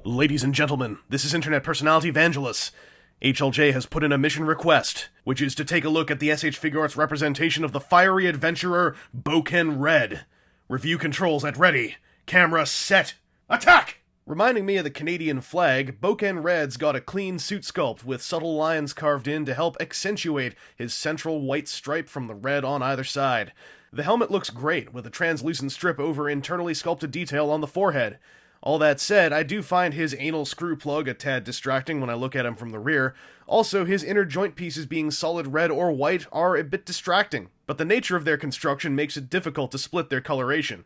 Ladies and gentlemen, this is internet personality Vangelus. HLJ has put in a mission request, which is to take a look at the SH Figuarts representation of the fiery adventurer Bouken Red. Review controls at ready. Camera set. Attack! Reminding me of the Canadian flag, Bouken Red's got a clean suit sculpt with subtle lines carved in to help accentuate his central white stripe from the red on either side. The helmet looks great, with a translucent strip over internally sculpted detail on the forehead. All that said, I do find his anal screw plug a tad distracting when I look at him from the rear. Also, his inner joint pieces being solid red or white are a bit distracting, but the nature of their construction makes it difficult to split their coloration.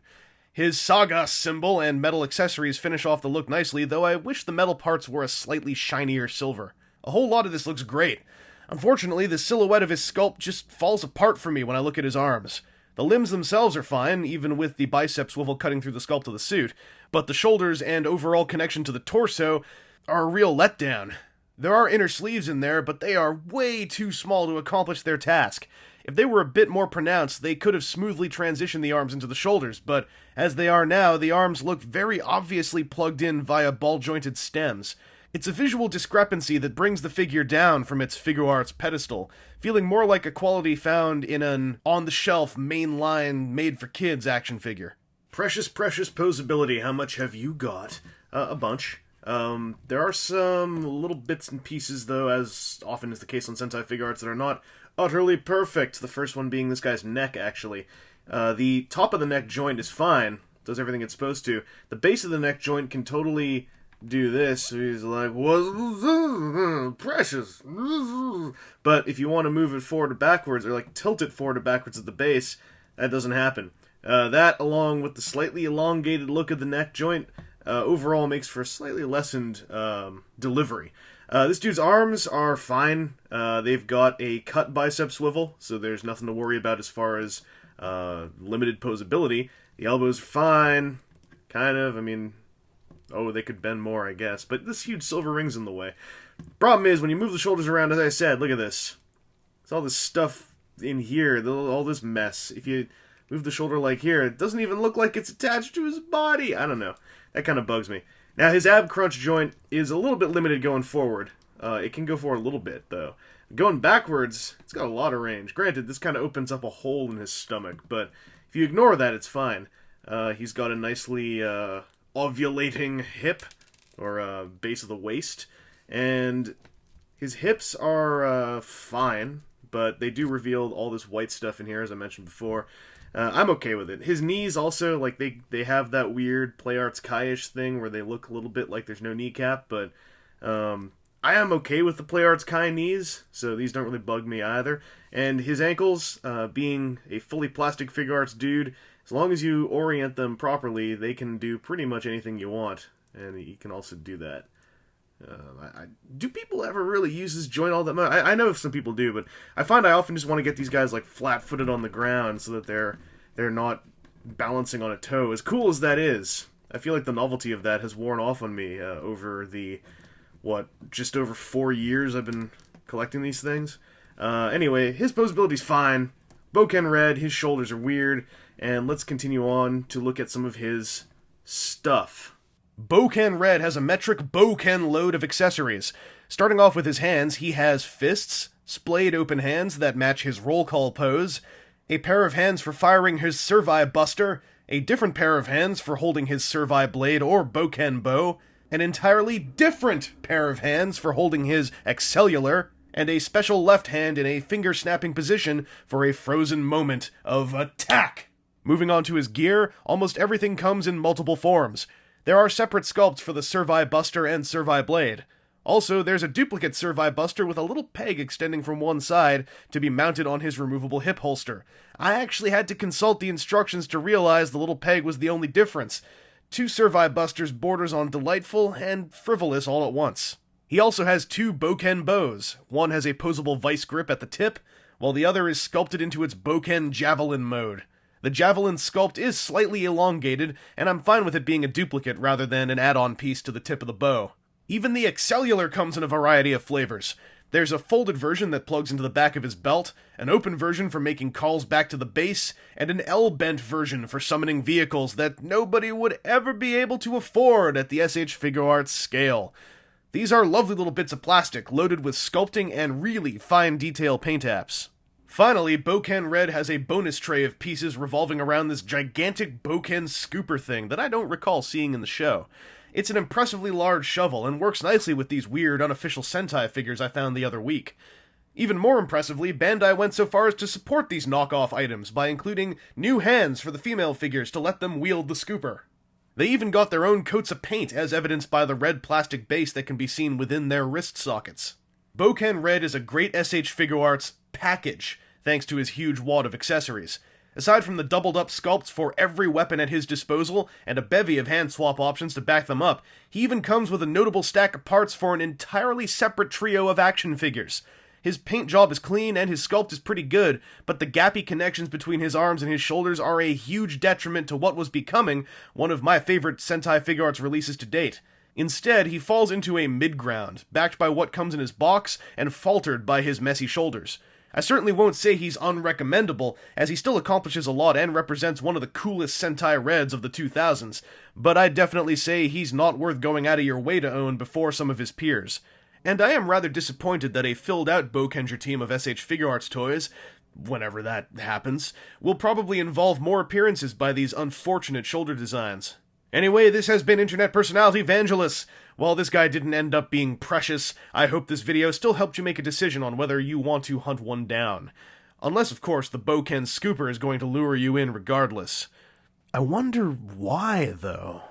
His saga symbol and metal accessories finish off the look nicely, though I wish the metal parts were a slightly shinier silver. A whole lot of this looks great. Unfortunately, the silhouette of his sculpt just falls apart for me when I look at his arms. The limbs themselves are fine, even with the bicep swivel cutting through the sculpt of the suit, but the shoulders and overall connection to the torso are a real letdown. There are inner sleeves in there, but they are way too small to accomplish their task. If they were a bit more pronounced, they could have smoothly transitioned the arms into the shoulders, but as they are now, the arms look very obviously plugged in via ball-jointed stems. It's a visual discrepancy that brings the figure down from its Figuarts pedestal, feeling more like a quality found in an on-the-shelf, mainline, made-for-kids action figure. Precious posability, how much have you got? A bunch. There are some little bits and pieces, though, as often is the case on Sentai Figuarts, that are not utterly perfect. The first one being this guy's neck, actually. The top of the neck joint is fine, does everything it's supposed to. The base of the neck joint can totally do this, so he's like, what? Precious. But if you want to move it forward or backwards, or like tilt it forward or backwards at the base, that doesn't happen. That, along with the slightly elongated look of the neck joint, overall makes for a slightly lessened delivery. This dude's arms are fine. They've got a cut bicep swivel, so there's nothing to worry about as far as limited posability. The elbows are fine, kind of. I mean, they could bend more, I guess. But this huge silver ring's in the way. Problem is, when you move the shoulders around, as I said, look at this. There's all this stuff in here, all this mess. If you move the shoulder like here, it doesn't even look like it's attached to his body. I don't know. That kind of bugs me. Now, his ab crunch joint is a little bit limited going forward. It can go forward a little bit, though. Going backwards, it's got a lot of range. Granted, this kind of opens up a hole in his stomach, but if you ignore that, it's fine. He's got a nicely ovulating hip, or base of the waist, and his hips are fine, but they do reveal all this white stuff in here, as I mentioned before. I'm okay with it. His knees also, like, they have that weird Play Arts Kai-ish thing where they look a little bit like there's no kneecap, but I am okay with the Play Arts Kai knees, so these don't really bug me either. And his ankles, being a fully plastic Figuarts dude, as long as you orient them properly, they can do pretty much anything you want, and he can also do that. Do people ever really use this joint all that much? I know some people do, but I find I often just want to get these guys like flat-footed on the ground so that they're not balancing on a toe. As cool as that is, I feel like the novelty of that has worn off on me over the, just over 4 years I've been collecting these things. Anyway, his posability's fine. Bouken Red, his shoulders are weird, and let's continue on to look at some of his stuff. Bouken Red has a metric Bouken load of accessories. Starting off with his hands, he has fists, splayed open hands that match his roll call pose, a pair of hands for firing his Servi Buster, a different pair of hands for holding his Servi Blade or Bouken Bow, an entirely different pair of hands for holding his Excellular, and a special left hand in a finger-snapping position for a frozen moment of attack. Moving on to his gear, almost everything comes in multiple forms. There are separate sculpts for the Servi Buster and Servi Blade. Also, there's a duplicate Servi Buster with a little peg extending from one side to be mounted on his removable hip holster. I actually had to consult the instructions to realize the little peg was the only difference. 2 Servi Busters borders on delightful and frivolous all at once. He also has 2 Bouken bows. One has a posable vice grip at the tip, while the other is sculpted into its Bouken javelin mode. The javelin sculpt is slightly elongated, and I'm fine with it being a duplicate rather than an add-on piece to the tip of the bow. Even the Excellular comes in a variety of flavors. There's a folded version that plugs into the back of his belt, an open version for making calls back to the base, and an L-bent version for summoning vehicles that nobody would ever be able to afford at the SH Figuarts scale. These are lovely little bits of plastic loaded with sculpting and really fine detail paint apps. Finally, Bouken Red has a bonus tray of pieces revolving around this gigantic Bouken scooper thing that I don't recall seeing in the show. It's an impressively large shovel and works nicely with these weird unofficial Sentai figures I found the other week. Even more impressively, Bandai went so far as to support these knockoff items by including new hands for the female figures to let them wield the scooper. They even got their own coats of paint, as evidenced by the red plastic base that can be seen within their wrist sockets. Bouken Red is a great SH Figuarts package, thanks to his huge wad of accessories. Aside from the doubled-up sculpts for every weapon at his disposal, and a bevy of hand swap options to back them up, he even comes with a notable stack of parts for an entirely separate trio of action figures. His paint job is clean and his sculpt is pretty good, but the gappy connections between his arms and his shoulders are a huge detriment to what was becoming one of my favorite Sentai Figuarts releases to date. Instead, he falls into a mid-ground, backed by what comes in his box and faltered by his messy shoulders. I certainly won't say he's unrecommendable, as he still accomplishes a lot and represents one of the coolest Sentai Reds of the 2000s, but I'd definitely say he's not worth going out of your way to own before some of his peers. And I am rather disappointed that a filled-out Boukenger team of SH Figuarts toys, whenever that happens, will probably involve more appearances by these unfortunate shoulder designs. Anyway, this has been Internet Personality Vangelus. While this guy didn't end up being precious, I hope this video still helped you make a decision on whether you want to hunt one down. Unless, of course, the Bouken scooper is going to lure you in regardless. I wonder why, though.